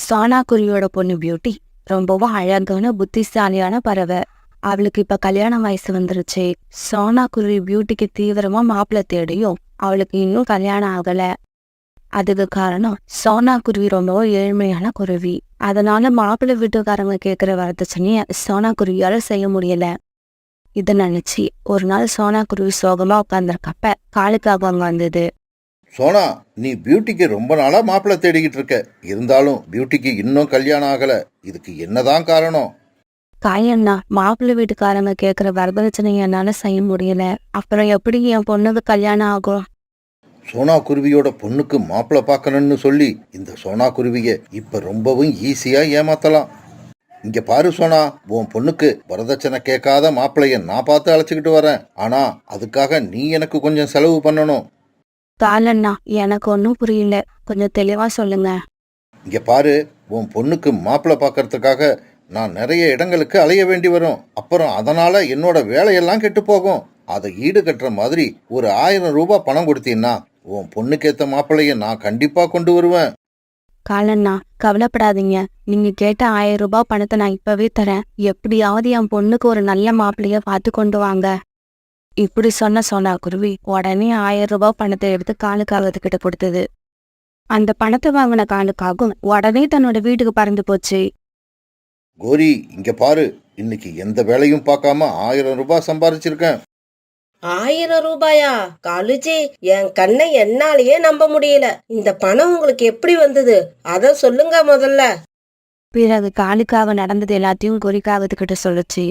சோனா குருவியோட பொண்ணு பியூட்டி ரொம்பவும் அழகான புத்திசாலியான பறவை. அவளுக்கு இப்ப கல்யாண வயசு வந்துருச்சு. சோனா குருவி பியூட்டிக்கு தீவிரமா மாப்பிள்ளை தேடியும் அவளுக்கு இன்னும் கல்யாணம் ஆகல. அதுக்கு காரணம் சோனா குருவி ரொம்பவும் ஏழ்மையான குருவி. அதனால மாப்பிள்ளை வீட்டுக்காரங்க கேட்கிற வரதட்சணைய சோனா குருவியால செய்ய முடியல. இத நினைச்சு ஒரு நாள் சோனா குருவி சோகமா உட்கார்ந்திருக்கப்ப காலுக்காக அங்க வந்தது. சோனா, நீ பியூட்டிக்கு ரொம்ப நாளா மாப்பிள்ளை தேடிக்கிட்டு இருக்க. இருந்தாலும் பியூட்டிக்கு இன்னும் கல்யாணம் ஆகல. இதுக்கு என்னதான் காரணம்? காயண்ணா, மாப்பிள்ளை வீட்டுக்காரங்க கேட்கிற வரதட்சணைய என்னால செய்ய முடியல. அப்புறம் எப்படி என் பொண்ணுக்கு கல்யாணம் ஆகும்? சோனா குருவியோட பொண்ணுக்கு மாப்பிள்ளை பார்க்கணும்னு சொல்லி இந்த சோனா குருவிய இப்ப ரொம்பவும் ஈஸியா ஏமாத்தலாம். இங்க பாரு சோனா, உன் பொண்ணுக்கு வரதட்சணை கேட்காத மாப்பிள்ளைய நான் பார்த்து அழைச்சிக்கிட்டு வரேன். ஆனா அதுக்காக நீ எனக்கு கொஞ்சம் செலவு பண்ணணும். காலண்ணா, எனக்கு ஒன்றும் புரியல, கொஞ்சம் தெளிவா சொல்லுங்க. இங்க பாரு, உன் பொண்ணுக்கு மாப்பிள்ளை பார்க்கறதுக்காக நான் நிறைய இடங்களுக்கு அலைய வேண்டி வரும். அப்புறம் அதனால என்னோட வேலையெல்லாம் கெட்டு போகும். அதை ஈடு கட்டுற மாதிரி ஒரு 1000 ரூபாய் பணம் கொடுத்தீங்கன்னா உன் பொண்ணுக்கு ஏத்த மாப்பிள்ளைய நான் கண்டிப்பா கொண்டு வருவேன். காலண்ணா, கவலைப்படாதீங்க. நீங்க கேட்ட 1000 ரூபாய் பணத்தை நான் இப்பவே தரேன். எப்படியாவது என் பொண்ணுக்கு ஒரு நல்ல மாப்பிள்ளைய பார்த்து கொண்டு வாங்க. இப்படி சொன்ன சோனா குருவி உடனே 1000 ரூபாய் பணத்தை எடுத்து காலுக்காகத்துக்கிட்ட கொடுத்தது. அந்த பணத்தை வாங்கின காலுக்காகவும் உடனே தன்னோட வீட்டுக்கு பறந்து போச்சு. கோரி, இங்க பாரு, இன்னைக்கு எந்த வேலையும் பார்க்காம 1000 ரூபாய் சம்பாரிச்சிருக்கேன். 1000 ரூபாயா? காலுஜி, என் கண்ணை என்னாலேயே நம்ப முடியல. இந்த பணம் உங்களுக்கு எப்படி வந்தது? அத சொல்லுங்க முதல்ல. பிறகு காலுக்காக நடந்தது எல்லாத்தையும் குறிக்காகத்துக்கிட்ட சொல்லுச்சு.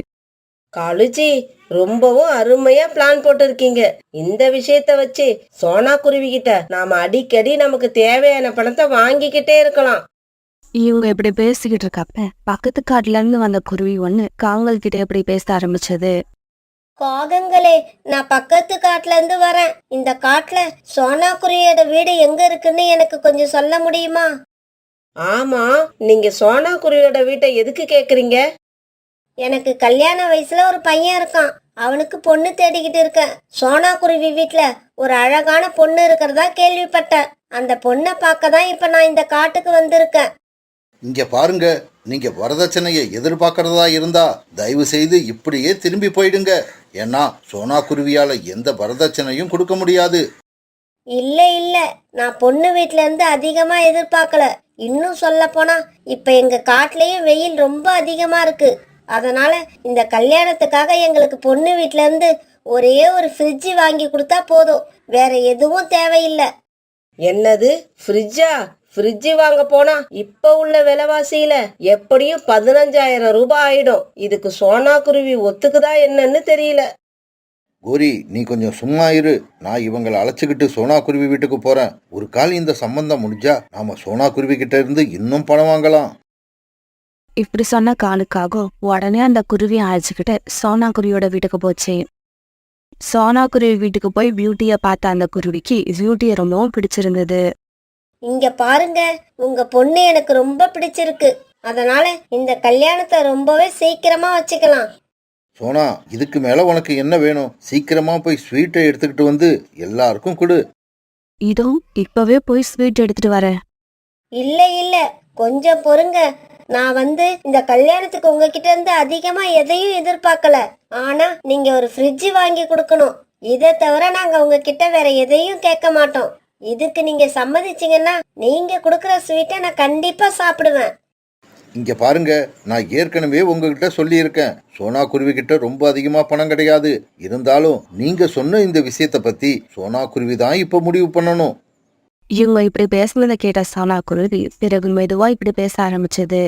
காலுஜி, ரொம்பவும் அருமையா பிளான் போட்டிருக்கீங்க. இந்த விஷயத்த வச்சு சோனா குருவி கிட்ட நாம அடிக்கடி நமக்கு தேவையான பணத்தை வாங்கிக்கிட்டே இருக்கலாம். இவங்க இப்படி பேசிக்கிட்டு இருக்கப்ப பக்கத்து காட்டுல இருந்து வந்த குருவி ஒண்ணு காங்கல் கிட்ட இப்படி பேச ஆரம்பிச்சது. காகங்களே, நான் பக்கத்து காட்டுல இருந்து வரேன். இந்த காட்டுல சோனா குருவியோட வீடு எங்க இருக்குன்னு எனக்கு கொஞ்சம் சொல்ல முடியுமா? ஆமா, நீங்க சோனா குருவியோட வீட்டை எதுக்கு கேக்குறீங்க? எனக்கு கல்யாண வயசுல ஒரு பையன் இருக்கான். அவனுக்கு பொண்ணு தேடிக்கிட்டு இருக்கேன். சோனா குருவி வீட்டுல ஒரு அழகான பொண்ணு இருக்கிறதா கேள்விப்பட்டேன். அந்த பொண்ணை பார்க்க தான் இப்ப நான் இந்த காட்டுக்கு வந்திருக்கேன். இங்க பாருங்க, நீங்க வரதட்சணையை எதிர்பார்க்கறதா இருந்தா தயவு செய்து இப்படியே திரும்பி போயிடுங்க. ஏன்னா சோனா குருவியால எந்த வரதட்சணையும் கொடுக்க முடியாது. இல்ல இல்ல, நான் பொண்ணு வீட்டுல இருந்து அதிகமா எதிர்பார்க்கல. இன்னும் சொல்ல போனா இப்ப எங்க காட்டுலயும் வெயில் ரொம்ப அதிகமா இருக்கு. அதனால இந்த கல்யாணத்துக்காக எங்களுக்கு பொண்ணு வீட்டுல இருந்து ஒரே ஒரு ஃப்ரிட்ஜ் வாங்கி கொடுத்தா போதும். வேற எதுவும் தேவையில்லை. என்னது, ஃப்ரிட்ஜா? ஃப்ரிட்ஜ் வாங்க போனா இப்ப உள்ள விலைவாசியில எப்படியும் 15,000 ரூபாய் ஆயிடும். இதுக்கு சோனா குருவி ஒத்துக்குதா என்னன்னு தெரியல. கோரி, நீ கொஞ்சம் சும்மா இரு. நான் இவங்களை அழைச்சிக்கிட்டு சோனா குருவி வீட்டுக்கு போறேன். ஒரு கால் இந்த சம்பந்தம் முடிஞ்சா நாம சோனா குருவி கிட்ட இருந்து இன்னும் பணம் வாங்கலாம். இப்படி சொன்ன காலுக்காக உடனே அந்த குருவியை அழைச்சிக்கிட்டு சோனா குருவியோட வீட்டுக்கு போச்சு. சோனா குருவி வீட்டுக்கு போய் பியூட்டிய பார்த்த அந்த குருவிக்கு பியூட்டிய ரொம்பவும் பிடிச்சிருந்தது. இங்க பாருங்க, உங்க பொண்ணு எனக்கு ரொம்ப பிடிச்சிருக்கு. அதனால இந்த கல்யாணத்தை ரொம்பவே சீக்கிரமா வச்சுக்கலாம். சோனா, இதுக்கு மேல உனக்கு என்ன வேணும்? சீக்கிரமா போய் ஸ்வீட்டை எடுத்துக்கிட்டு வந்து எல்லாருக்கும் கொடு. இதோ இப்பவே போய் ஸ்வீட் எடுத்துட்டு வரேன். இல்ல இல்ல, கொஞ்சம் பொறுங்க. நான் இந்த கல்யாணத்துக்கு உங்ககிட்ட இருந்து அதிகமா எதையும் எதிர்பார்க்கல. ஆனா நீங்க ஒரு ஃப்ரிட்ஜ் வாங்கி கொடுக்கணும். இதை தவிர நாங்க உங்ககிட்ட வேற எதையும் கேட்க மாட்டோம். இதுக்கு நீங்க சம்மதிச்சீங்கன்னா நீங்க கொடுக்கற ஸ்வீட்டை நான் கண்டிப்பா சாப்பிடுவேன். இங்க பாருங்க, நான் ஏற்கனவே உங்ககிட்ட சொல்லியிருக்கேன், சோனா குருவி கிட்ட ரொம்ப அதிகமா பணம் கிடையாது. இருந்தாலும் நீங்க சொன்ன இந்த விஷயத்த பத்தி சோனா குருவி தான் இப்ப முடிவு பண்ணணும். இவங்க இப்படி பேசுனதை கேட்ட சோனா குருவி பிறகு மெதுவா இப்படி பேச ஆரம்பிச்சது.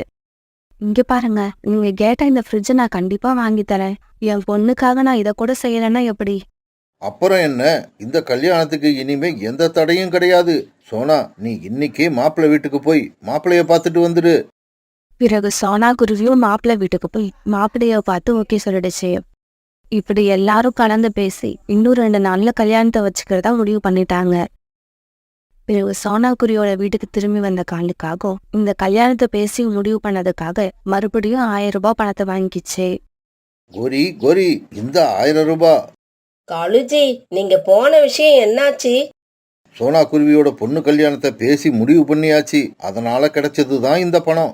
இங்க பாருங்க, நீங்க கேட்ட இந்த ஃப்ரிட்ஜை நான் கண்டிப்பா வாங்கி தரேன். என் பொண்ணுக்காக நான் இதை கூட செய்யலைன்னா எப்படி? அப்புறம் என்ன, இந்த கல்யாணத்துக்கு இனிமே எந்த தடையும் கிடையாது. சோனா, நீ இன்னைக்கே மாப்பிள்ளை வீட்டுக்கு போய் மாப்பிள்ளைய பார்த்துட்டு வந்துடு. பிறகு சோனா குருவியும் மாப்பிள்ளை வீட்டுக்கு போய் மாப்பிள்ளைய பார்த்து ஓகே சொல்லிடுச்சு. இப்படி எல்லாரும் கலந்து பேசி இன்னும் 2 நாள்ல கல்யாணத்தை வச்சுக்கிறதா முடிவு பண்ணிட்டாங்க. பிறகு சோனா குருவியோட வீட்டுக்கு திரும்பி வந்த காலுக்காக இந்த கல்யாணத்தை பேசி முடிவு பண்ணதுக்காக மறுபடியும் 1000 ரூபாய் பணத்தை வாங்கிச்சு. கோரி கோரி, இந்த 1000 ரூபாய். காலுஜி, நீங்க போன விஷயம் என்னாச்சு? சோனா குருவியோட பொண்ணு கல்யாணத்தை பேசி முடிவு பண்ணியாச்சு. அதனால கிடைச்சதுதான் இந்த பணம்.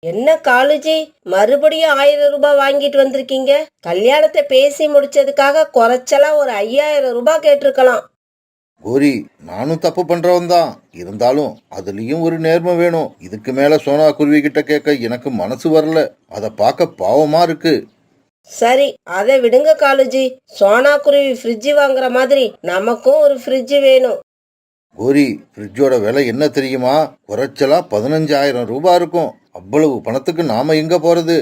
என்ன காலுஜி, மறுபடியும் 1000 ரூபாய் வாங்கிட்டு வந்திருக்கீங்க? கல்யாணத்தை பேசி முடிச்சதுக்காக குறைச்சலா ஒரு 5000 ரூபாய் கேட்டிருக்கலாம். கோரி, நானும் தப்பு பண்றவன் தான். இருந்தாலும் அதுலயும் ஒரு நேர்மை வேணும். இதுக்கு மேல சோனா குருவி கிட்ட கேட்க எனக்கு மனசு வரல. அத பார்க்க பாவமா இருக்கு. சரி, அதை விடுங்க காலுஜி. சோனா குருவி ஃப்ரிட்ஜ் வாங்குற மாதிரி நமக்கும் ஒரு ஃப்ரிட்ஜ் வேணும். கோரி, ஃப்ரிட்ஜோட விலை என்ன தெரியுமா? குறைச்சலா 15000 ரூபாய் இருக்கும். அவ்வளவு பணத்துக்கு நாம எங்க போறது?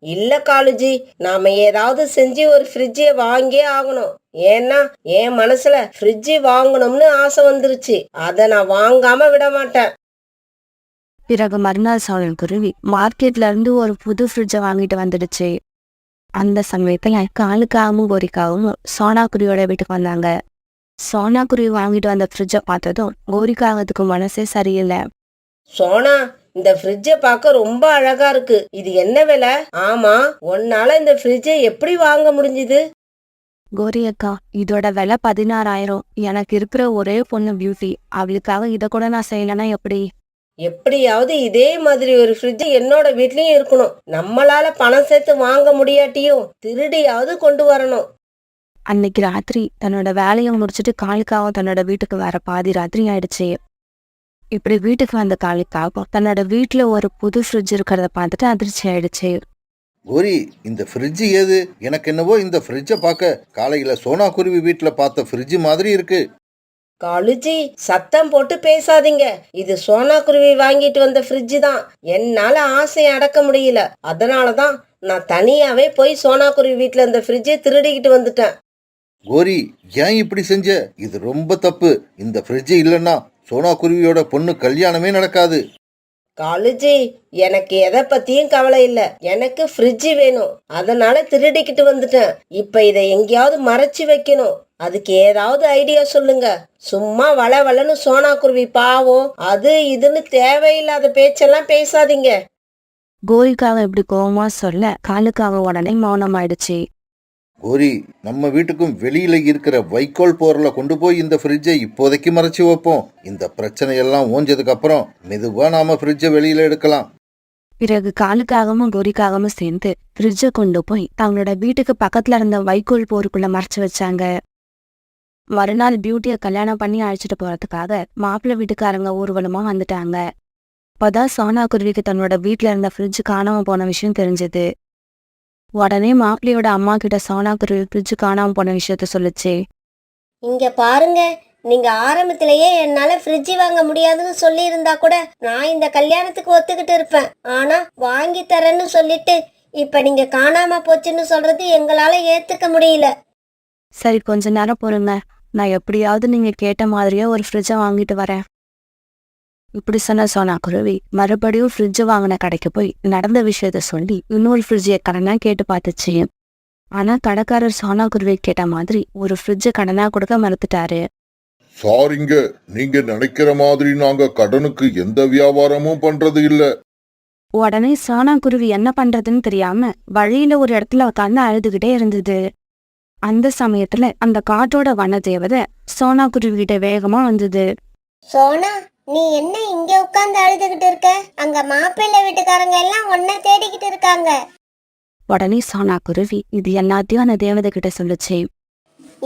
இல்ல காலுஜி, நாம ஏதாவது செஞ்சு ஒரு ஃப்ரிட்ஜை வாங்கியே ஆகணும். ஏன்னா என் மனசுல ஃப்ரிட்ஜ் வாங்கணும்னு ஆசை வந்துருச்சு. அதை நான் வாங்காம விட மாட்டேன். பிறகு மறுநாள் சோனா குருவி மார்க்கெட்ல இருந்து ஒரு புது ஃப்ரிட்ஜை வாங்கிட்டு வந்துடுச்சு. அந்த சமயத்துல காலுக்காகவும் கோரிக்காகவும் சோனா குருவியோட வீட்டுக்கு வந்தாங்க. சோனா குருவி வாங்கிட்டு வந்த ஃப்ரிட்ஜை பார்த்ததும் கோரிக்காகத்துக்கு மனசே சரியில்லை. சோனா, இந்த ஃப்ரிட்ஜை பார்க்க ரொம்ப அழகா இருக்கு. இது என்ன விலை? ஆமா, உன்னால இந்த ஃப்ரிட்ஜை எப்படி வாங்க முடிஞ்சுது? கோரி அக்கா, இதோட விலை 16000. எனக்கு இருக்கிற ஒரே பொண்ணு பியூட்டி, அவளுக்காக இதை கூட நான் செய்யலைன்னா எப்படி? எப்படியாவது இதே மாதிரி ஒரு ஃப்ரிட்ஜ் என்னோட வீட்லயும் இருக்கணும். நம்மளால பணம் சேர்த்து வாங்க முடியாட்டியும் திருடியாவது கொண்டு வரணும். அன்னைக்கு ராத்திரி தன்னோட வேலையை முடிச்சுட்டு காலுக்காகவும் தன்னோட வீட்டுக்கு வர பாதி ராத்திரி ஆயிடுச்சு. இப்படி வீட்டுக்கு வந்த காலுக்காகவும் தன்னோட வீட்டுல ஒரு புது ஃப்ரிட்ஜ் இருக்கிறத பார்த்துட்டு அதிர்ச்சி ஆயிடுச்சு. கோரி, இந்த ஃப்ரிட்ஜ் ஏது? எனக்கு என்னவோ இந்த ஃப்ரிட்ஜை பார்க்க காலையில சோனா குருவி வீட்டுல பார்த்த ஃப்ரிட்ஜ் மாதிரி இருக்கு. காலுஜி, சத்தம் போட்டு பேசாதீங்க. இது சோனா குருவி வாங்கிட்டு வந்த ஃப்ரிட்ஜ் தான். என்னால ஆசையை அடக்க முடியல. அதனாலதான் நான் தனியாவே போய் சோனா குருவி வீட்டுல இந்த ஃப்ரிட்ஜை திருடிக்கிட்டு வந்துட்டேன். கோரி, ஏன் இப்படி செஞ்ச? இது ரொம்ப தப்பு. இந்த ஃப்ரிட்ஜ் இல்லைன்னா சோனா குருவியோட பொண்ணு கல்யாணமே நடக்காது. காலுஜி, எனக்கு எதை பத்தியும் கவலை இல்ல. எனக்கு ஃப்ரிட்ஜ் வேணும். அதனால திருடிக்கிட்டு வந்துட்டேன். இப்ப இதை எங்கேயாவது மறைச்சு வைக்கணும். அதுக்கு ஏதாவது ஐடியா சொல்லுங்க. சும்மா வளவளன்னு சோனா குருவி பாவம் அது இதுன்னு தேவையில்லாத பேச்செல்லாம் பேசாதீங்க. கோரிக்காக இப்படி கோவமா சொல்ல காலுக்காக உடனே மௌனம் ஆயிடுச்சு. கோரி, நம்ம வீட்டுக்கும் வெளியில இருக்கிற வைக்கோல் போர்ல கொண்டு போய் இந்த ஃப்ரிட்ஜை இப்போதைக்கு மறைச்சு வைப்போம். இந்த பிரச்சனையெல்லாம் ஓஞ்சதுக்கு அப்புறம் மெதுவா நாம ஃப்ரிட்ஜை வெளியில எடுக்கலாம். பிறகு காலுக்காகவும் கோரிக்காகவும் சேர்ந்து ஃப்ரிட்ஜை கொண்டு போய் தங்களோட வீட்டுக்கு பக்கத்துல இருந்த வைக்கோல் போருக்குள்ள மறைச்சு வச்சாங்க. மறுநாள் பியூட்டியை கல்யாணம் பண்ணி அழைச்சிட்டு போறதுக்காக மாப்பிள்ளை வீட்டுக்காரங்க ஊர்வலமா வந்துட்டாங்க. அப்பதான் சோனா குருவிக்கு தன்னோட வீட்டுல இருந்த ஃப்ரிட்ஜ் காணாம போன விஷயம் தெரிஞ்சது. உடனே மாப்பிள்ளையோட அம்மா கிட்ட சோனா குருவி ஃப்ரிட்ஜ் காணாம போன விஷயத்த சொல்லுச்சு. இங்க பாருங்க, நீங்க ஆரம்பத்திலேயே என்னால ஃப்ரிட்ஜ் வாங்க முடியாதுன்னு சொல்லி இருந்தா கூட நான் இந்த கல்யாணத்துக்கு ஒத்துக்கிட்டு இருப்பேன். ஆனா வாங்கி தரேன்னு சொல்லிட்டு இப்ப நீங்க காணாம போச்சுன்னு சொல்றது எங்களால ஏத்துக்க முடியல. சரி, கொஞ்ச நேரம் பொறுங்க. நான் எப்படியாவது நீங்க கேட்ட மாதிரியே ஒரு ஃப்ரிட்ஜை வாங்கிட்டு வரேன். இப்படி சொன்ன சோனா குருவி மறுபடியும் ஃப்ரிட்ஜ் வாங்கின கடைக்கு போய் நடந்த விஷயத்த சொல்லி இன்னொரு ஃப்ரிட்ஜை கடனா கேட்டு பார்த்துச்சு. ஆனா கடைக்காரர் சோனா குருவி கேட்ட மாதிரி ஒரு ஃப்ரிட்ஜை கடனா கொடுக்க மறுத்துட்டாரு. சாரிங்க, நீங்க நினைக்கிற மாதிரி நாங்க கடனுக்கு எந்த வியாபாரமும் பண்றது இல்ல. உடனே சோனா குருவி என்ன பண்றதுன்னு தெரியாம வழியில ஒரு இடத்துல உட்கார்ந்து அழுதுகிட்டே இருந்தது. அந்த சமயத்துல அந்த காட்டோட வன தேவதை சோனா குருவி கிட்ட வேகமா வந்தது. சோனா, நீ என்ன இங்க உட்கார்ந்து அழுதுகிட்டு இருக்க? அங்க மாப்பிள்ளை வீட்டுக்காரங்க எல்லாம் உன்னை தேடிக்கிட்டு இருக்காங்க. உடனே சோனா குருவி இது எல்லாத்தையும் அந்த தேவதை கிட்ட சொல்லுச்சு.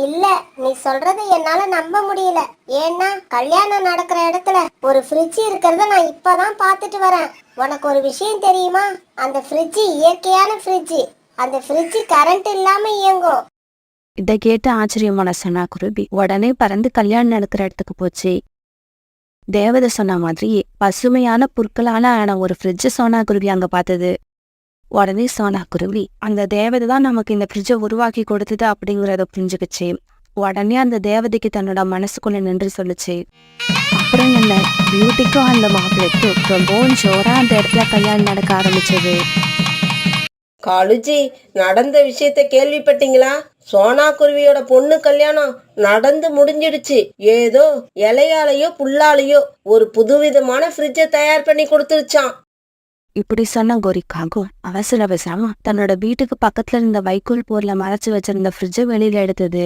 இல்ல, நீ சொல்றது என்னால நம்ப முடியல. ஏன்னா கல்யாணம் நடக்கிற இடத்துல ஒரு ஃப்ரிட்ஜ் இருக்கிறத நான் இப்பதான் பாத்துட்டு வரேன். உனக்கு ஒரு விஷயம் தெரியுமா? அந்த ஃப்ரிட்ஜ் இயற்கையான ஃப்ரிட்ஜ். அந்த ஃப்ரிட்ஜ் கரண்ட் இல்லாம இயங்கும். இதை கேட்டு ஆச்சரியமான சோனா குருவி உடனே பறந்து கல்யாணம் நடக்கிற இடத்துக்கு போச்சு. தேவதை சொன்ன மாதிரியே பசுமையான புற்களால ஆன ஒரு ஃப்ரிட்ஜ் சோனா குருவி அங்க பார்த்தது. உடனே சோனா குருவி அந்த தேவதை தான் நமக்கு இந்த ஃப்ரிட்ஜை உருவாக்கி கொடுத்தது அப்படிங்கறத புரிஞ்சுக்கிச்சு. உடனே அந்த தேவதைக்கு தன்னோட மனசுக்குள்ள நின்று சொல்லுச்சு. அப்புறம் என்ன, பியூட்டிக்கும் அந்த மாப்பிள்ளைக்கும் ரொம்பவும் ஜோரா அந்த இடத்துல கல்யாணம் நடக்க ஆரம்பிச்சது. காலுஜி, நடந்த விஷயத்த கேள்விப்பட்டீங்களா? சோனா குருவியோட பொண்ணு கல்யாணம் நடந்து முடிஞ்சிடுச்சு. ஏதோ இலையாலையோ புல்லாலையோ ஒரு புதுவிதமான ஃப்ரிட்ஜை தயார் பண்ணி கொடுத்துருச்சான். இப்படி சொன்ன கோரிக்காகும் அவசர அவசரமா தன்னோட வீட்டுக்கு பக்கத்துல இருந்த வைக்கோல் போர்ல மறைச்சு வச்சிருந்த ஃப்ரிட்ஜை வெளியில எடுத்தது.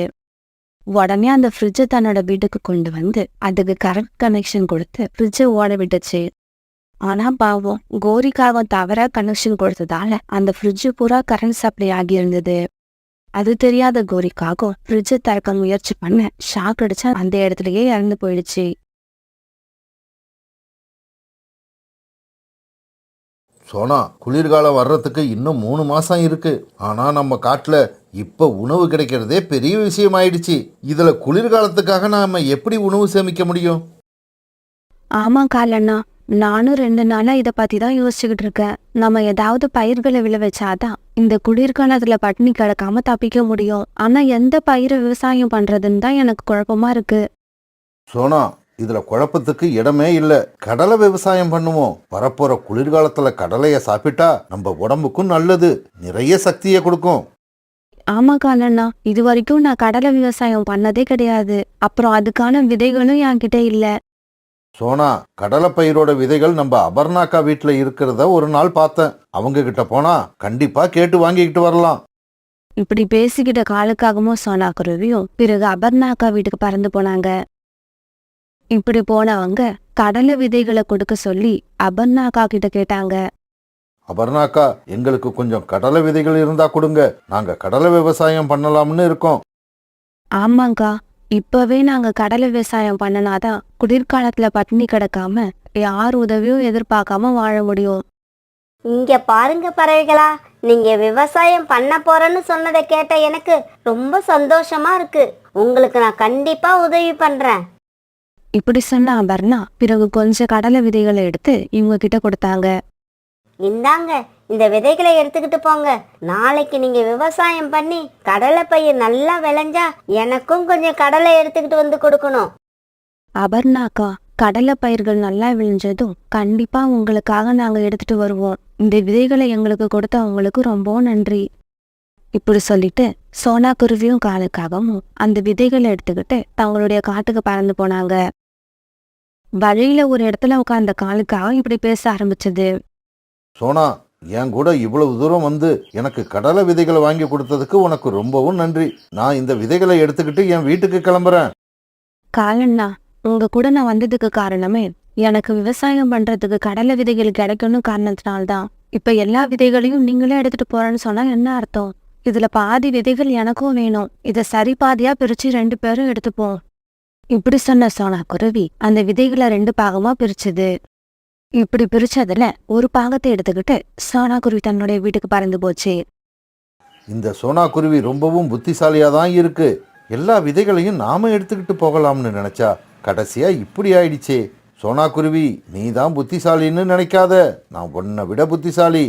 உடனே அந்த ஃப்ரிட்ஜை தன்னோட வீட்டுக்கு கொண்டு வந்து அதுக்கு கரண்ட் கனெக்ஷன் கொடுத்து ஃப்ரிட்ஜை ஓட விட்டுச்சு. ஆனா பாவம், கோரிக்காக தவறா கனெக்ஷன் கொடுத்ததால அந்த ஃப்ரிட்ஜ் பூரா கரண்ட் சப்ளை ஆகியிருந்தது. அது தெரியாத கோரிக்காகவும் ஃப்ரிட்ஜை திறக்க முயற்சி பண்ண ஷாக் அடிச்சா அந்த இடத்துலயே இறந்து போயிடுச்சு. சோனா, குளிர்காலம் வர்றதுக்கு இன்னும் 3 மாசம் இருக்கு. ஆனா நம்ம காட்டுல இப்ப உணவு கிடைக்கிறதே பெரிய விஷயம் ஆயிடுச்சு. இதுல குளிர்காலத்துக்காக நாம எப்படி உணவு சேமிக்க முடியும்? ஆமா காலண்ணா, நானும் 2 நாளா இத பத்தி தான் யோசிச்சுக்கிட்டு இருக்கேன். நம்ம ஏதாவது பயிர்களை விளைவிச்சாதான் இந்த குளிர்காலத்துல பட்டினி கிடக்காம தப்பிக்க முடியும். ஆனா எந்த பயிரை விவசாயம் பண்றதுன்னு தான் எனக்கு குழப்பமா இருக்கு. சோனா, இதுல குழப்பத்துக்கு இடமே இல்ல. கடலை விவசாயம் பண்ணுவோம். வரப்போற குளிர்காலத்துல கடலைய சாப்பிட்டா நம்ம உடம்புக்கும் நல்லது, நிறைய சக்தியை கொடுக்கும். ஆமா காலண்ணா, இது வரைக்கும் நான் கடலை விவசாயம் பண்ணதே கிடையாது. அப்புறம் அதுக்கான விதைகளும் என்கிட்ட இல்ல. சோனா, கடலை பயிரோட விதைகள் நம்ம அபர்ணாக்கா வீட்டுல இருக்கிறத ஒரு நாள் பார்த்தேன். அவங்க கிட்ட போனா கண்டிப்பா கேட்டு வாங்கிக்கிட்டு வரலாம். இப்படி பேசிக்கிட்ட காலுக்காகவும் சோனா குருவியும் பிறகு அபர்ணாக்கா வீட்டுக்கு பறந்து போனாங்க. இப்படி போனவங்க கடலை விதைகளை கொடுக்க சொல்லி அபர்ணாக்கா கிட்ட கேட்டாங்க. அபர்ணாக்கா, எங்களுக்கு கொஞ்சம் கடலை விதைகள் இருந்தா கொடுங்க. நாங்க கடலை விவசாயம் பண்ணலாம்னு இருக்கோம். ஆமாங்கா, இப்பவே நாங்க கடலை விவசாயம் பண்ணனாதான் குளிர்காலத்துல பட்டினி கிடக்காம யார் உதவியும் எதிர்பார்க்காம வாழ முடியும். இங்க பாருங்க பறவைகளா, நீங்க விவசாயம் பண்ண போறேன்னு சொன்னதை கேட்ட எனக்கு ரொம்ப சந்தோஷமா இருக்கு. உங்களுக்கு நான் கண்டிப்பா உதவி பண்றேன். இப்படி சொன்ன அபர்ணா பிறகு கொஞ்சம் கடலை விதைகளை எடுத்து இவங்க கிட்ட கொடுத்தாங்க. இந்தாங்க, இந்த விதைகளை எடுத்துக்கிட்டு போங்க. நாளைக்கு நீங்க விவசாயம் பண்ணி கடலை பயிர் நல்லா விளைஞ்சா எனக்கும் கொஞ்சம் கடலை எடுத்துக்கிட்டு வந்து கொடுக்கணும். அபர்ணாக்கா, கடலை பயிர்கள் நல்லா விளைஞ்சதும் கண்டிப்பா உங்களுக்காக நாங்க எடுத்துட்டு வருவோம். இந்த விதைகளை எங்களுக்கு கொடுத்த உங்களுக்கு ரொம்ப நன்றி. இப்படி சொல்லிட்டு சோனா குருவியும் காலுக்காகவும் அந்த விதைகளை எடுத்துக்கிட்டு தங்களுடைய காட்டுக்கு பறந்து போனாங்க. வழியில ஒரு இடத்துல உட்கார்ந்த காலுக்காக இப்படி பேச ஆரம்பிச்சது. சோனா, என் கூட இவ்வளவு தூரம் வந்து எனக்கு கடலை விதைகளை வாங்கி கொடுத்ததுக்கு உனக்கு ரொம்பவும் நன்றி. நான் இந்த விதைகளை எடுத்துக்கிட்டு என் வீட்டுக்கு கிளம்புறேன். காலண்ணா, உங்க கூட நான் வந்ததுக்கு காரணமே எனக்கு விவசாயம் பண்றதுக்கு கடலை விதைகள் கிடைக்கணும் காரணத்தினால்தான். இப்ப எல்லா விதைகளையும் நீங்களே எடுத்துட்டு போறேன்னு சொன்னா என்ன அர்த்தம்? இதுல பாதி விதைகள் எனக்கும் வேணும். இத சரி பாதியா பிரிச்சு 2 பேரும் எடுத்துப்போம். இப்படி சொன்ன சோனா குருவி அந்த விதைகளை 2 பாகமா பிரிச்சுது. இப்படி பிரிச்சதுல ஒரு பாகத்தை எடுத்துக்கிட்டு சோனா குருவி தன்னுடைய வீட்டுக்கு பறந்து போச்சு. இந்த சோனா குருவி ரொம்பவும் புத்திசாலியா தான் இருக்கு. எல்லா விதைகளையும் நாம எடுத்துக்கிட்டு போகலாம்னு நினைச்சா கடைசியா இப்படி ஆயிடுச்சே. சோனா குருவி, நீ தான் புத்திசாலின்னு நினைக்காத. நான் உன்னை விட புத்திசாலி.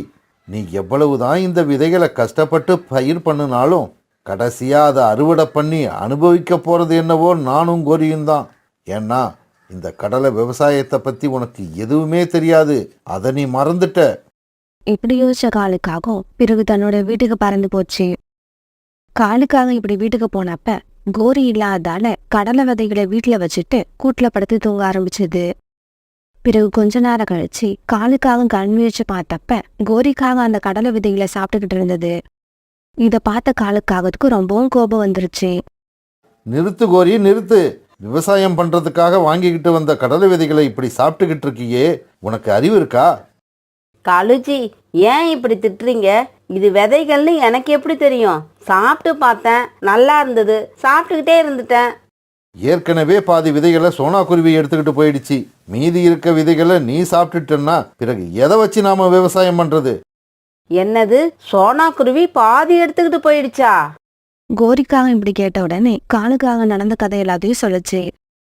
நீ எவ்வளவுதான் இந்த விதைகளை கஷ்டப்பட்டு பயிர் பண்ணினாலும் கடைசியா அதை அறுவடை பண்ணி அனுபவிக்க போறது என்னவோ நானும் கோரியும் தான். ஏன்னா இந்த கடலை விவசாயத்தை பத்தி உனக்கு எதுவுமே தெரியாது. அதை நீ மறந்துட்ட. இப்படி யோசிச்ச காலுக்காகவும் பிறகு தன்னோட வீட்டுக்கு பறந்து போச்சு. காலுக்காக இப்படி வீட்டுக்கு போனப்ப கோரி இல்லாதால கடலை விதைகளை வீட்டுல வச்சுட்டு கூட்டுல படுத்து தூங்க ஆரம்பிச்சது. பிறகு கொஞ்ச நேரம் கழிச்சு காலுக்காக கண் முயற்சி பார்த்தப்ப கோரிக்காக அந்த கடலை விதைகளை சாப்பிட்டுக்கிட்டு இருந்தது. இத பார்த்த காலுக்காகத்துக்கு ரொம்பவும் கோபம் வந்துருச்சு. நிறுத்து கோரி, நிறுத்து. விவசாயம் பண்றதுக்காக வாங்கிக்கிட்டு வந்த கடலை விதைகளை இப்படி சாப்பிட்டுக்கிட்டு இருக்கியே, உனக்கு அறிவு இருக்கா? காலுஜி, ஏன் இப்படி திட்டுறீங்க? இது விதைகள்னு எனக்கு எப்படி தெரியும்? சாப்பிட்டு பார்த்தேன், நல்லா இருந்தது, சாப்பிட்டுக்கிட்டே இருந்துட்டேன். ஏற்கனவே பாதி விதைகளை சோனா குருவி எடுத்துக்கிட்டு போயிடுச்சு. மீதி இருக்க விதைகளை நீ சாப்பிட்டுட்டன்னா பிறகு எதை வச்சு நாம விவசாயம் பண்றது? என்னது, சோனா குருவி பாதி எடுத்துக்கிட்டு போயிடுச்சா? கோரிக்காக இப்படி கேட்ட உடனே காலுக்காக நடந்த கதை எல்லாத்தையும் சொல்லுச்சு.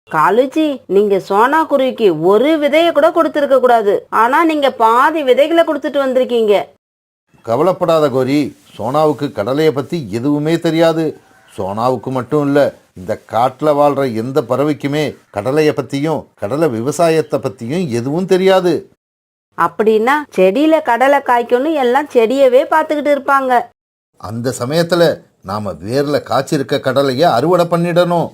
காலுஜி, நீங்க சோனா குருவிக்கு ஒரு விதைய கூட கொடுத்துருக்க கூடாது. ஆனா நீங்க பாதி விதைகளை கொடுத்துட்டு வந்திருக்கீங்க. கவலைப்படாத கோரி, சோனாவுக்கு கடலையை பத்தி எதுவுமே தெரியாது. சோனாவுக்கு மட்டும் இல்ல, இந்த காட்டுல வாழ்ற எந்த பறவைக்குமே கடலைய பத்தியும் கடலை விவசாயத்தை பத்தியும் எதுவும் தெரியாது. அப்படின்னா செடியில கடலை காய்க்கணும் எல்லாம் செடியவே பார்த்துக்கிட்டு இருப்பாங்க. அந்த சமயத்துல நாம வேர்ல காய்ச்சிருக்க கடலைய அறுவடை பண்ணிடணும்.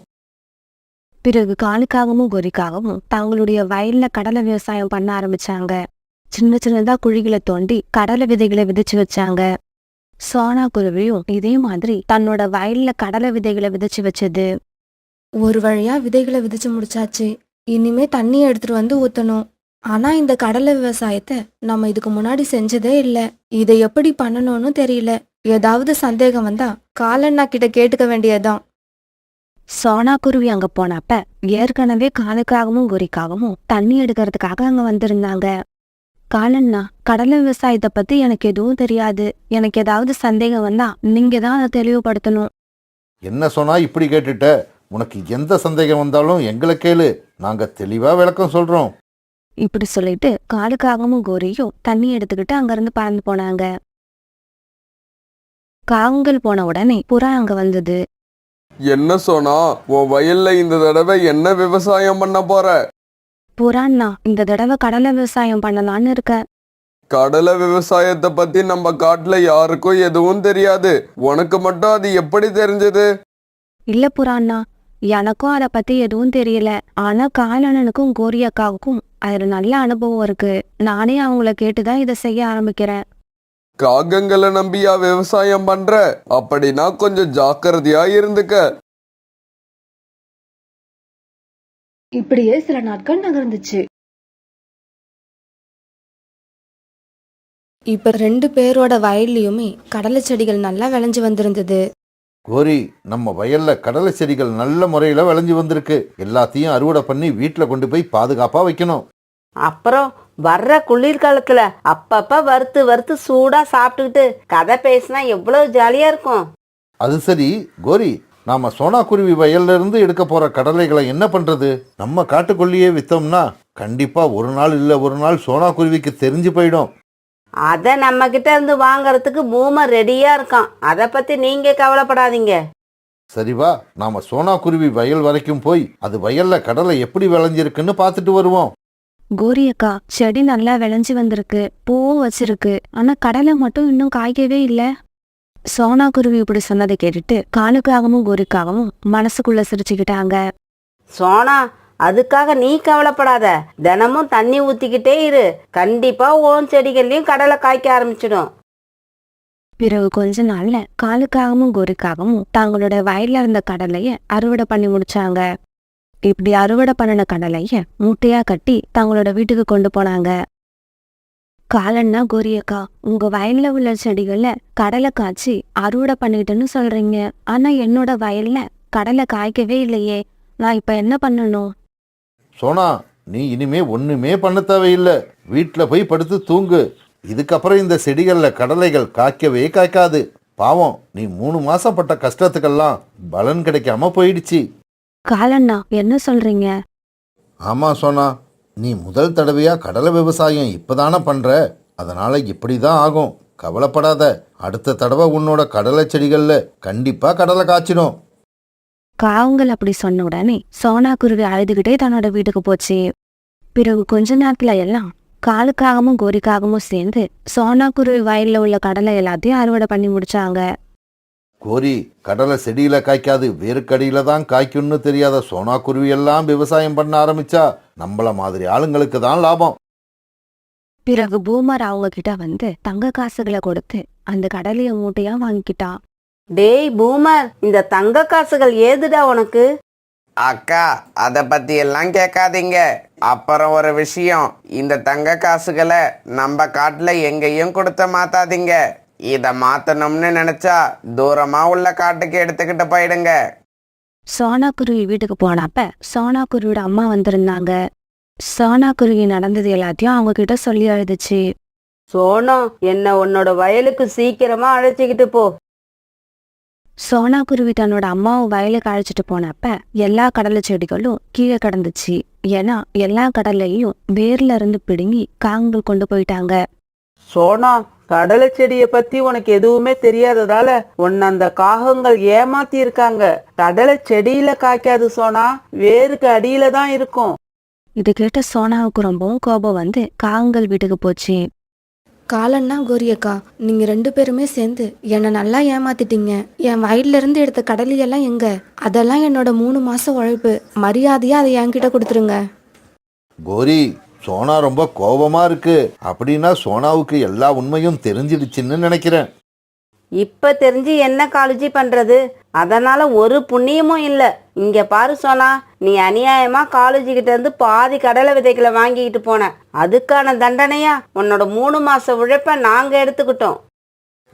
பிறகு காலுக்காகவும் கோரிக்காகவும் தங்களுடைய வயல்ல கடலை விவசாயம் பண்ண ஆரம்பிச்சாங்க. சின்ன சின்னதா குழிகளை தோண்டி கடலை விதைகளை விதைச்சு வச்சாங்க. சோனா குருவியும் இதே மாதிரி தன்னோட வயல்ல கடலை விதைகளை விதைச்சு வச்சது. ஒரு வழியா விதைகளை விதைச்சு முடிச்சாச்சு. இனிமே தண்ணியை எடுத்துட்டு வந்து ஊத்தணும். ஆனா இந்த கடலை விவசாயத்தை நம்ம இதுக்கு முன்னாடி செஞ்சதே இல்ல. இதை எப்படி பண்ணணும்னு தெரியல. ஏதாவது சந்தேகம் வந்தா காலண்ணா கிட்ட கேட்டுக்க வேண்டியதுதான். சோனா குருவி அங்க போனப்ப ஏற்கனவே காலுக்காகவும் குறிக்காகவும் தண்ணி எடுக்கிறதுக்காக அங்க வந்திருந்தாங்க. காலண்ணா, கடலை விவசாயத்தை பத்தி எனக்கு எதுவும் தெரியாது. எனக்கு ஏதாவது சந்தேகம் வந்தா நீங்க தான் அதை தெளிவுபடுத்தணும். என்ன சொன்னா இப்படி கேட்டுட்ட? உனக்கு எந்த சந்தேகம் வந்தாலும் எங்களை கேளு, நாங்க தெளிவா விளக்கம் சொல்றோம். இப்படி சொல்லிட்டு காலுக்காகவும் கோரியும் தண்ணி எடுத்துக்கிட்டு அங்கிருந்து பறந்து போனாங்க. காகங்கள் போன உடனே புறா அங்க வந்தது. என்ன சொன்னா உன் வயல்ல இந்த தடவை என்ன விவசாயம் பண்ண போற? புறாண்ணா, இந்த தடவை கடலை விவசாயம் பண்ணலான்னு இருக்க. கடலை விவசாயத்தை பத்தி நம்ம காட்டுல யாருக்கும் எதுவும் தெரியாது. உனக்கு மட்டும் அது எப்படி தெரிஞ்சது? இல்ல புறாண்ணா, எனக்கும் அதை பத்தி எதுவும் தெரியல. ஆனா காலண்ணனுக்கும் கோரி அக்காவுக்கும் அதுல நல்ல அனுபவம் இருக்கு. நானே அவங்கள கேட்டுதான் இதை செய்ய ஆரம்பிக்கிறேன். காகங்களை நம்பியா விவசாயம் பண்ற? அப்படின்னா கொஞ்சம் ஜாக்கிரதையா இருந்துக்க. இப்படியே சில நாட்கள் நகர்ந்துச்சு. இப்ப 2 பேரோட வயல்லையுமே கடலை செடிகள் நல்லா விளைஞ்சு வந்திருந்தது. கோரி, நம்ம வயல்ல கடலை செடிகள் நல்ல முறையில விளைஞ்சு வந்திருக்கு. எல்லாத்தையும் அறுவடை பண்ணி வீட்டுல கொண்டு போய் பாதுகாப்பா வைக்கணும். அப்புறம் வர்ற குளிர்காலத்துல அப்பப்ப வறுத்து வறுத்து சூடா சாப்பிட்டுக்கிட்டு கதை பேசினா எவ்வளவு ஜாலியா இருக்கும். அது சரி கோரி, நாம சோனா குருவி வயல்ல இருந்து எடுக்க போற கடலைகளை என்ன பண்றது? நம்ம காட்டுக்குள்ளேயே வித்தோம்னா கண்டிப்பா ஒரு நாள் இல்ல ஒரு நாள் சோனா குருவிக்கு தெரிஞ்சு போயிடும். அதை நம்ம கிட்ட இருந்து வாங்கறதுக்கு பூமர் ரெடியா இருக்கான். அதை பத்தி நீங்க கவலைப்படாதீங்க. சரி வா, நாம சோனா குருவி வயல் வரைக்கும் போய் அது வயல்ல கடலை எப்படி விளைஞ்சிருக்குன்னு பார்த்துட்டு வருவோம். கோரி அக்கா, செடி நல்லா விளைஞ்சு வந்திருக்கு, பூவும் வச்சிருக்கு. ஆனா கடலை மட்டும் இன்னும் காய்க்கவே இல்ல. சோனா குருவி இப்படி சொன்னதை கேட்டுட்டு காலுக்காகவும் கோரிக்காகவும் மனசுக்குள்ள சிரிச்சுக்கிட்டாங்க. சோனா, அதுக்காக நீ கவலைப்படாத. தினமும் தண்ணி ஊத்திக்கிட்டே இரு. கண்டிப்பா ஓன் செடிகள்லயும் கடலை காய்க்க ஆரம்பிச்சிடும். பிறகு கொஞ்ச நாள்ல காலுக்காகவும் கோரிக்காகவும் தங்களோட வயல்ல இருந்த கடலைய அறுவடை பண்ணி முடிச்சாங்க. இப்படி அறுவடை பண்ணின கடலைய மூட்டையா கட்டி தங்களோட வீட்டுக்கு கொண்டு போனாங்க. காலண்ணா, கோரியக்கா, உங்க வயல்ல உள்ள செடிகள்ல கடலை காய்ச்சி அறுவடை பண்ணிட்டுன்னு சொல்றீங்க. ஆனா என்னோட வயல்ல கடலை காய்க்கவே இல்லையே. நான் இப்ப என்ன பண்ணணும்? சோனா, நீ இனிமே ஒண்ணுமே பண்ண தேவையில்லை. வீட்டுல போய் படுத்து தூங்கு. இதுக்கப்புறம் இந்த செடிகள்ல கடலைகள் காய்க்கவே காய்க்காது. பாவம், நீ 3 மாசம் பட்ட கஷ்டத்துக்கெல்லாம் பலன் கிடைக்காம போயிடுச்சு. காலண்ணா, என்ன சொல்றீங்க? ஆமா சோனா, நீ முதல் தடவையா கடலை விவசாயம் இப்பதானே பண்ற. அதனால இப்படிதான் ஆகும். கவலைப்படாத. அடுத்த தடவை உன்னோட கடலை செடிகள்ல கண்டிப்பா கடலை காய்ச்சிடும். காவங்கள் அப்படி சொன்ன உடனே சோனா குருவி அழுதுகிட்டே தன்னோட வீட்டுக்கு போச்சு. பிறகு கொஞ்ச நேரத்துல எல்லாம் காலுக்காகவும் கோரிக்காகவும் சேர்ந்து சோனா குருவி வயல்ல உள்ள கடலை எல்லாத்தையும் அறுவடை பண்ணி முடிச்சாங்க. கோரி, கடலை செடியில காய்க்காது வேருக்கடியில தான் காய்க்கும்னு தெரியாத சோனா குருவி எல்லாம் விவசாயம் பண்ண ஆரம்பிச்சா நம்மள மாதிரி ஆளுங்களுக்கு தான் லாபம். பிறகு பூமர் அவங்க கிட்ட வந்து தங்க காசுகளை கொடுத்து அந்த கடலைய மூட்டையா வாங்கிக்கிட்டான். டேய் பூமர், இந்த தங்க காசுகள் ஏதுடா உனக்கு? அக்கா, அதை பத்தி எல்லாம் கேட்காதீங்க. அப்புறம் ஒரு விஷயம், இந்த தங்க காசுகளை நம்ம காட்டுல எங்கேயும் கொடுத்த மாத்தாதீங்க. இத மாத்தணும்னு நினைச்சா தூரமா உள்ள காட்டுக்கு எடுத்துக்கிட்டு போயிடுங்க. சோனா குருவி வீட்டுக்கு போனப்ப சோனா குருவியோட அம்மா வந்திருந்தாங்க. சோனா குருவி நடந்தது எல்லாத்தையும் அவங்க கிட்ட சொல்லி அழுதுச்சு. சோனா, என்ன உன்னோட வயலுக்கு சீக்கிரமா அழைச்சிக்கிட்டு போ. சோனா குருவி தன்னோட அம்மாவை வயலுக்கு அழைச்சிட்டு போனப்ப எல்லா கடலை செடிகளும் கீழே கிடந்துச்சு. ஏன்னா எல்லா கடலையும் வேர்ல இருந்து பிடுங்கி காகங்கள் கொண்டு போயிட்டாங்க. சோனா, கடலை செடியை பத்தி உனக்கு எதுவுமே தெரியாததால உன்னை அந்த காகங்கள் ஏமாத்தி இருக்காங்க. கடலை செடியில காய்க்காது சோனா, வேருக்கு அடியில தான் இருக்கும். இது கேட்ட சோனாவுக்கு ரொம்பவும் கோபம் வந்து காகங்கள் வீட்டுக்கு போச்சு. காலண்ணா, கோரியக்கா, நீங்க 2 பேருமே சேர்ந்து என்னை நல்லா ஏமாத்திட்டீங்க. என் வயல்ல இருந்து எடுத்த கடலையெல்லாம் எங்க? அதெல்லாம் என்னோட 3 மாசம் உழைப்பு. மரியாதையா அதை என்கிட்ட கொடுத்துருங்க. கோரி, சோனா ரொம்ப கோபமா இருக்கு. அப்படின்னா சோனாவுக்கு எல்லா உண்மையும் தெரிஞ்சிடுச்சுன்னு நினைக்கிறேன். இப்ப தெரிஞ்சு என்ன காலேஜி பண்றது? அதனால ஒரு புண்ணியமும் இல்லை. இங்க பாரு சோனா, நீ அநியாயமா காலேஜ் கிட்ட இருந்து பாதி கடலை விதைகளை வாங்கிக்கிட்டு போன. அதுக்கான தண்டனையா உன்னோட 3 மாச உழைப்ப நாங்க எடுத்துக்கிட்டோம்.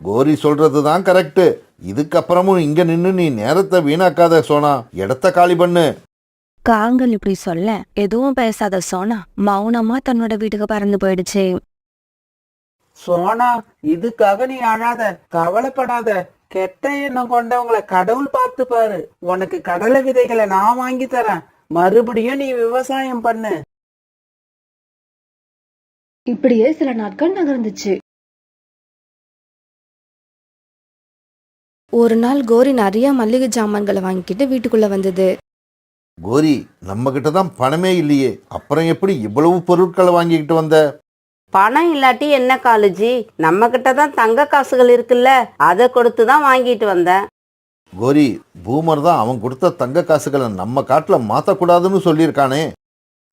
கோரி சொல்றது தான் கரெக்ட். இதுக்கப்புறமும் இங்க நின்னு நீ நேரத்தை வீணாக்காத சோனா, இடத்த காலி பண்ணு. காகங்கள் இப்படி சொல்ல எதுவும் பேசாத சோனா மௌனமா தன்னோட வீட்டுக்கு பறந்து போயிடுச்சு. சோனா, இதுக்காக நீ அழாத, கவலைப்படாத. கெட்ட எண்ணம் கொண்டவங்களை கடவுள் பார்த்து பாரு. உனக்கு கடலை விதைகளை நான் வாங்கி தரேன். மறுபடியும் நீ விவசாயம் பண்ணு. இப்படியே சில நாட்கள் நகர்ந்துச்சு. ஒரு நாள் கோரி நிறைய மல்லிகை ஜாமான்களை வாங்கிக்கிட்டு வீட்டுக்குள்ள வந்தது. கோரி, நம்ம கிட்ட தான் பணமே இல்லையே, அப்புறம் எப்படி இவ்வளவு பொருட்களை வாங்கிக்கிட்டு வந்த? பணம் இல்லாட்டி என்ன காலேஜி, நம்ம கிட்ட தான் தங்க காசுகள் இருக்குல்ல, அதை கொடுத்து தான் வாங்கிட்டு வந்தேன். கோரி, பூமர் தான் அவன் கொடுத்த தங்க காசுகளை நம்ம காட்டுல மாத்தக்கூடாதுன்னு சொல்லியிருக்கானே.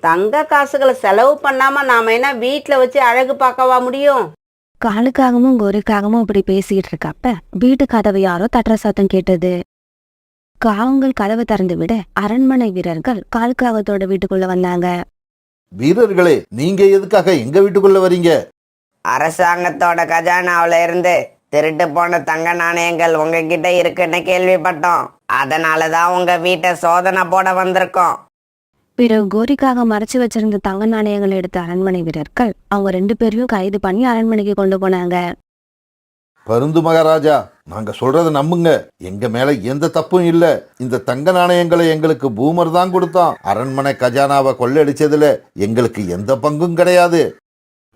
தங்க காசுகளை செலவு பண்ணாம நாம என்ன வீட்டுல வச்சு அழகு பார்க்கவா முடியும்? காலுக்காகவும் கோரிக்காகவும் இப்படி பேசிட்டு இருக்கப்ப வீட்டு கதவை யாரோ தட்டுற சத்தம் கேட்டது. காகங்கள் கதவை திறந்து விட அரண்மனை வீரர்கள் காலுக்காகத்தோட வீட்டுக்குள்ள வந்தாங்க. வீரர்களே, நீங்க எதுக்காக எங்க வீட்டுக்குள்ள வரீங்க? அரசாங்கத்தோட கஜானாவில இருந்து திருட்டு போன தங்க நாணயங்கள் உங்ககிட்ட இருக்குன்னு கேள்விப்பட்டோம். அதனாலதான் உங்க வீட்டை சோதனை போட வந்திருக்கோம். பிறகு கோரிக்காக மறைச்சு வச்சிருந்த தங்க நாணயங்களை எடுத்த அரண்மனை வீரர்கள் அவங்க 2 பேரையும் கைது பண்ணி அரண்மனைக்கு கொண்டு போனாங்க. பருந்து மகாராஜா, நாங்க சொல்றத நம்புங்க. எங்க மேல எந்த தப்பும் இல்ல. இந்த தங்க நாணயங்களை எங்களுக்கு பூமர் தான் கொடுத்தான். அரண்மனை கஜானாவை கொள்ளடிச்சதுல எங்களுக்கு எந்த பங்கும் கிடையாது.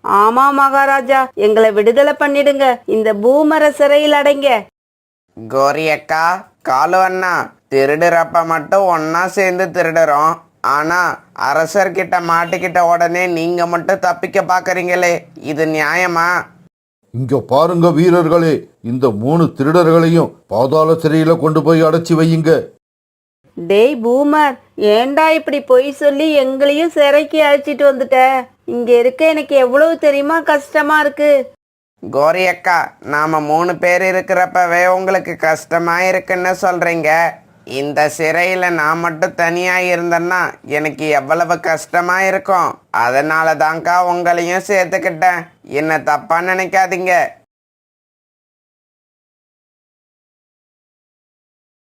ஆமா மகாராஜா, எங்களை விடுதலை பண்ணிடுங்க. இந்த பூமர சிறையில் அடைங்க. கோரி அக்கா, காலு அண்ணா, திருடுறப்ப மட்டும் ஒன்னா சேர்ந்து திருடுறோம். ஆனா அரசர்கிட்ட மாட்டிக்கிட்ட உடனே நீங்க மட்டும் தப்பிக்க பாக்குறீங்களே, இது நியாயமா? இங்க பாருங்க வீரர்களே, இந்த 3 திருடர்களையும் பாதாள சிறையில கொண்டு போய் அடைச்சி வையுங்க. டேய் பூமர், ஏண்டா இப்படி பொய் சொல்லி எங்களையும் சிறைக்கு அழைச்சிட்டு வந்துட்ட? இங்க இருக்க எனக்கு எவ்வளவு தெரியுமா கஷ்டமா இருக்கு. கோரி அக்கா, நாம 3 பேர் இருக்கிறப்பவே உங்களுக்கு கஷ்டமா இருக்குன்னு சொல்றீங்க. இந்த சிறையில நான் மட்டும் தனியா இருந்தேன்னா எனக்கு எவ்வளவு கஷ்டமா இருக்கும். அதனால தான்க்கா உங்களையும் சேர்த்துக்கிட்டேன். என்ன தப்பா நினைக்காதீங்க.